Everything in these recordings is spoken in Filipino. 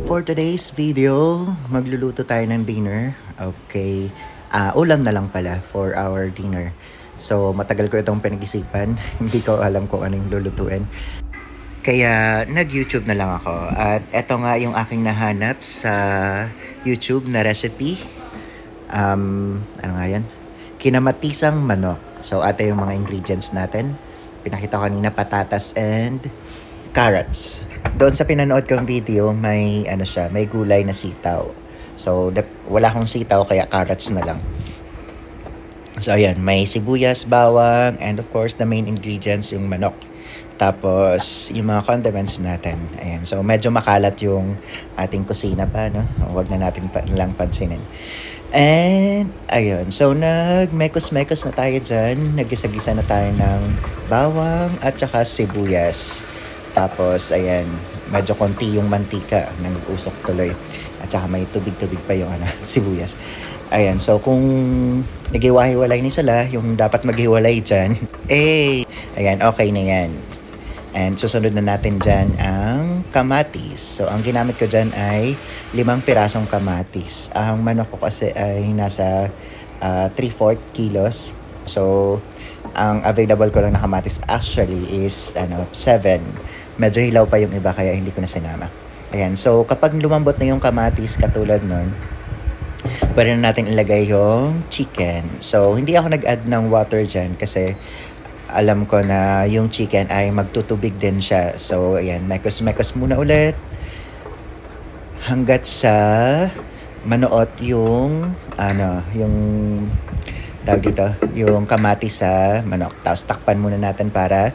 For today's video, magluluto tayo ng dinner. Okay. Ulam na lang pala for our dinner. So, matagal ko itong pinag-isipan. Hindi ko alam kung ano yung lulutuin. Kaya, nag-YouTube na lang ako. At eto nga yung aking nahanap sa YouTube na recipe. Ano nga yan? Kinamatisang manok. So, ate yung mga ingredients natin. Pinakita ko kanina, patatas and carrots. Doon sa pinanood kong video, may may gulay na sitaw. So, wala akong sitaw kaya carrots na lang. So, ayan, may sibuyas, bawang, and of course, the main ingredients, yung manok. Tapos, yung mga condiments natin. Ayan, so medyo makalat yung ating kusina pa, no? Huwag na natin lang pansinin. And, ayun. So, nag-mekos-mekos na tayo dyan. Nagisa-gisa na tayo ng bawang at saka sibuyas. Tapos, ayan, medyo konti yung mantika. Nag-usok tuloy. At saka may tubig-tubig pa yung sibuyas. Ayan, so kung naghiwa-hiwalay ni sila, yung dapat maghiwalay dyan, ayan, okay na yan. And susunod na natin dyan ang kamatis. So, ang ginamit ko dyan ay 5 pirasong kamatis. Ang manok ko kasi ay nasa 3/4 kilos. So, ang available ko lang na kamatis actually is 7. Medyo hilaw pa yung iba kaya hindi ko na sinama. Ayan, so kapag lumambot na yung kamatis katulad nun, pwede na natin ilagay yung chicken. So, hindi ako nag-add ng water dyan kasi alam ko na yung chicken ay magtutubig din siya. So, ayan, mekos-mekos muna ulit hanggat sa manuot yung tawag dito, yung kamatis sa manok. Tapos takpan muna natin para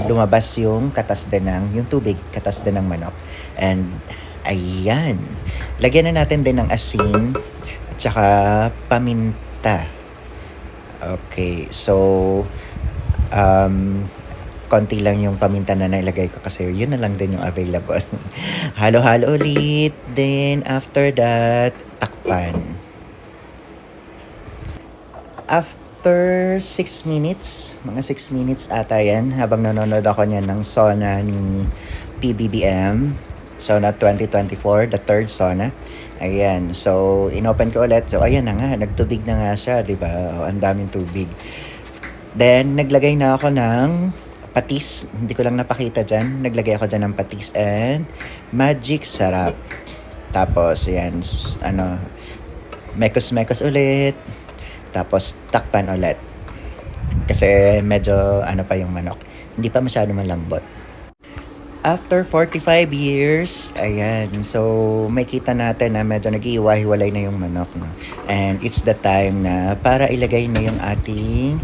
lumabas yung katas din yung tubig, katas din ng manok. And ayan, lagyan na natin din ng asin at saka paminta. Okay, so konti lang yung paminta na nailagay ko kasi yun na lang din yung available. Halo-halo ulit, then after that, takpan. After 6 minutes, mga 6 minutes ata yan, habang nanonood ako niyan ng Sona ni PBBM, Sona 2024, the third Sona. Ayan, so inopen ko ulit. So ayan na nga, nagtubig na nga siya, di ba? Ang daming tubig. Then, naglagay na ako ng patis. Hindi ko lang napakita dyan. Naglagay ako dyan ng patis and magic sarap. Tapos, ayan, mekos-mekos ulit. Tapos, takpan ulit. Kasi medyo pa yung manok. Hindi pa masyado malambot. After 45 years, ayan, so may kita natin na medyo nag-iiwa-hiwalay na yung manok. No? And it's the time na para ilagay na yung ating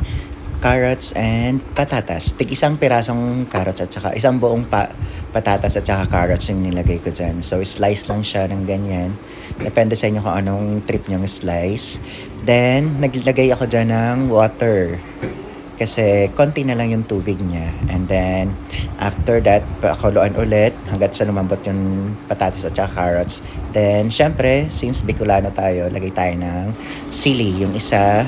carrots and patatas. Tig-isang pirasong carrots at saka isang buong patatas at saka carrots yung nilagay ko dyan. So, slice lang siya ng ganyan. Depende sa inyo kung anong trip nyong slice. Then, naglagay ako dyan ng water. Kasi, konti na lang yung tubig niya. And then, after that, pakuluan ulit hanggat sa lumambot yung patatas at saka carrots. Then, syempre, since Bicolano tayo, lagay tayo ng sili. Yung isa,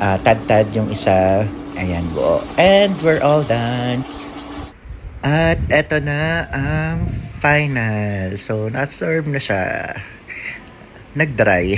tad-tad yung isa. Ayan, buo. And we're all done. At eto na ang final. So, na-serve na siya. Nag-dry.